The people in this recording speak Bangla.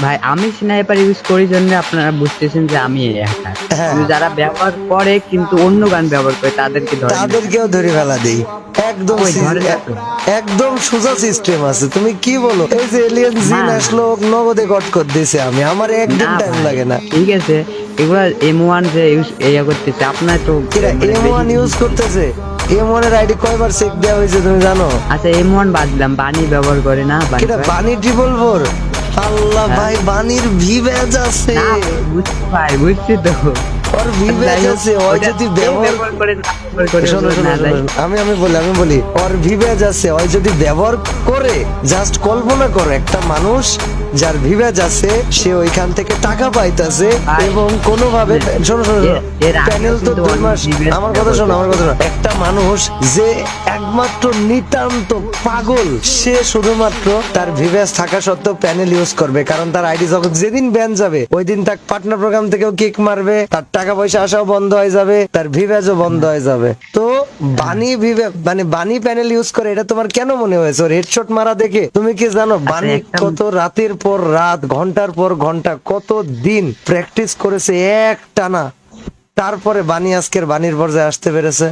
ভাই আমি স্নাইপার ইউজ করি জন্য আপনারা বুঝতেছেন যে আমি হ্যাকার। হ্যাঁ। কিন্তু যারা ব্যবহার করে কিন্তু অন্য গান ব্যবহার করে তাদেরকে ধরে না। তাদেরকেও ধরে ফেলা দেই। একদম ওই ধরে না তো। একদম সোজা সিস্টেম আছে। তুমি কি বলো? এই যে এলিয়েন জিন না আসলো, নগদে কট করে দিয়েছে। আমার একদিন না টাইম ভাই, লাগে না। ঠিক আছে, এগুলা M1 যে ইয়া করতেছে আপনার তো এরা মানে M1 বেশি। ইউজ করতেছে। M1 এর আইডি কয়বার চেক দেওয়া হয়েছে তুমি জানো? আচ্ছা M1 বাদ দিলাম, বানি ব্যবহার করে না বানি এটা ভাই? বানি ট্রিপল ফোর। আল্লাহ হ্যাঁ। ভাই, বানির ভি ব্যাজ আছে। না বুঝছি ভাই, বুঝছি তো। ওর ভি ব্যাজ আছে। ওই যদি ব্যবহার করে না ব্যবহার করে শোনো শোনো না শোনো, যায়। আমি বলি ওর ভিভেজ আছে। ওই যদি ব্যবহার করে, জাস্ট কল্পনা করো একটা মানুষ যার ভিভেজ আছে, সে ওইখান থেকে টাকা পাইতাছে ভাই, এবং কোনোভাবে শোনো শোনো এর আগেও প্যানেল তো কিন্তু 2 অনেক মাস। VVS আমার কথা শোনো, ব্যবহার আমার কথা শোনো। একটা মানুষ যে একমাত্র নিতান্ত পাগল, সে শুধুমাত্র তার ভিভেজ থাকা সত্ত্বেও প্যানেল ইউজ করবে, কারণ তার আইডি যখন যেদিন ব্যান যাবে ওই দিন তার পার্টনার প্রোগ্রাম থেকেও কিক মারবে, তার টাকা পয়সা আসাও বন্ধ হয়ে যাবে, তার ভিভেজও বন্ধ হয়ে যাবে। তো বানি মানে বানি প্যানেল ইউজ করে, এটা তোমার কেন মনে হয়েছে ওর হেডশট মারা দেখে? তুমি কি জানো বানি কত রাতের পর রাত, ঘন্টার পর ঘন্টা, কত দিন প্র্যাকটিস করেছে এক টানা, তারপরে বানি আজকের বানির পর্যায়ে আসতে পেরেছে?